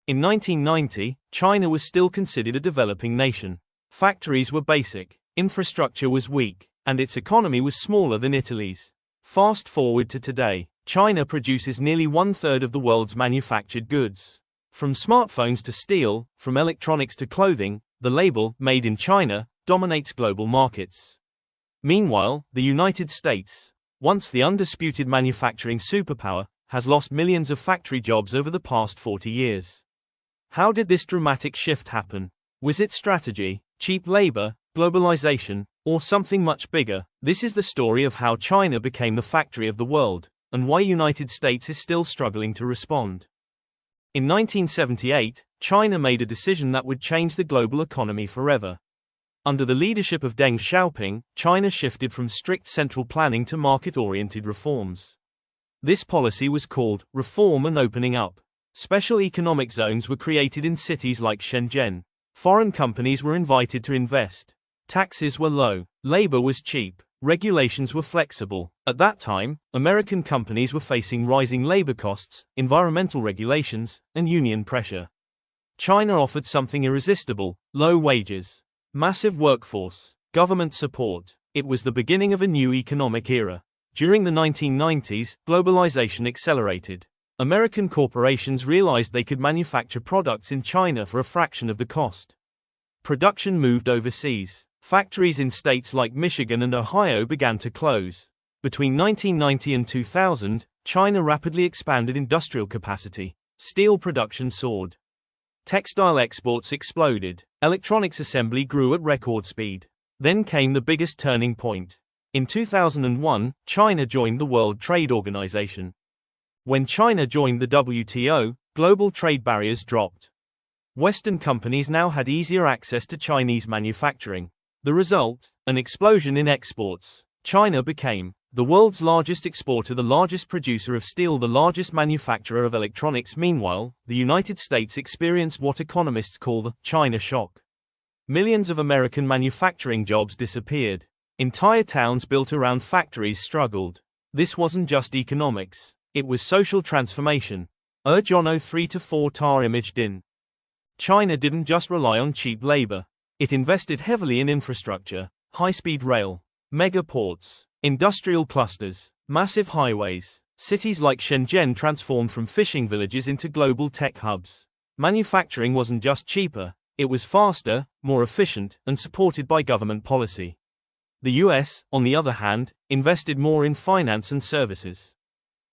In 1990, China was still considered a developing nation. Factories were basic, infrastructure was weak, and its economy was smaller than Italy's. Fast forward to today, China produces nearly one-third of the world's manufactured goods. From smartphones to steel, from electronics to clothing, the label, Made in China, dominates global markets. Meanwhile, the United States, once the undisputed manufacturing superpower, has lost millions of factory jobs over the past 40 years. How did this dramatic shift happen? Was it strategy, cheap labor, globalization, or something much bigger? This is the story of how China became the factory of the world, and why United States is still struggling to respond. In 1978, China made a decision that would change the global economy forever. Under the leadership of Deng Xiaoping, China shifted from strict central planning to market-oriented reforms. This policy was called reform and opening up. Special economic zones were created in cities like Shenzhen. Foreign companies were invited to invest. Taxes were low, labor was cheap, regulations were flexible. At that time, American companies were facing rising labor costs, environmental regulations, and union pressure. China offered something irresistible: low wages, massive workforce, government support. It was the beginning of a new economic era. During the 1990s, globalization accelerated. American corporations realized they could manufacture products in China for a fraction of the cost. Production moved overseas. Factories in states like Michigan and Ohio began to close. Between 1990 and 2000, China rapidly expanded industrial capacity. Steel production soared. Textile exports exploded. Electronics assembly grew at record speed. Then came the biggest turning point. In 2001, China joined the World Trade Organization. When China joined the WTO, global trade barriers dropped. Western companies now had easier access to Chinese manufacturing. The result? An explosion in exports. China became the world's largest exporter, the largest producer of steel, the largest manufacturer of electronics. Meanwhile, the United States experienced what economists call the China shock. Millions of American manufacturing jobs disappeared. Entire towns built around factories struggled. This wasn't just economics. It was social transformation. Jono 3-4 tar imaged in. China didn't just rely on cheap labor. It invested heavily in infrastructure, high-speed rail, mega ports, industrial clusters, massive highways. Cities like Shenzhen transformed from fishing villages into global tech hubs. Manufacturing wasn't just cheaper, it was faster, more efficient, and supported by government policy. The US, on the other hand, invested more in finance and services.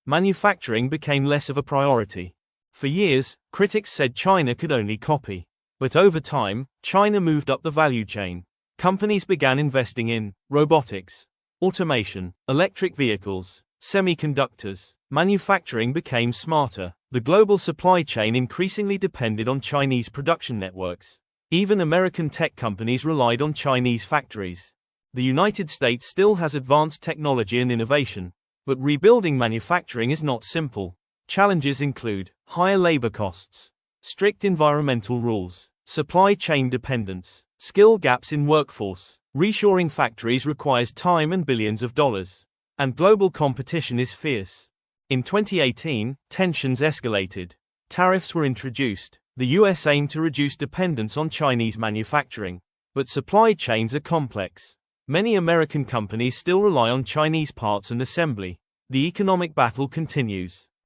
Manufacturing became less of a priority. For years, critics said China could only copy. But over time, China moved up the value chain. Companies began investing in robotics, automation, electric vehicles, semiconductors. Manufacturing became smarter. The global supply chain increasingly depended on Chinese production networks. Even American tech companies relied on Chinese factories. The United States still has advanced technology and innovation. But rebuilding manufacturing is not simple. Challenges include higher labor costs, strict environmental rules, supply chain dependence, skill gaps in workforce. Reshoring factories requires time and billions of dollars. And global competition is fierce. In 2018, tensions escalated. Tariffs were introduced. The US aimed to reduce dependence on Chinese manufacturing. But supply chains are complex. Many American companies still rely on Chinese parts and assembly. The economic battle continues.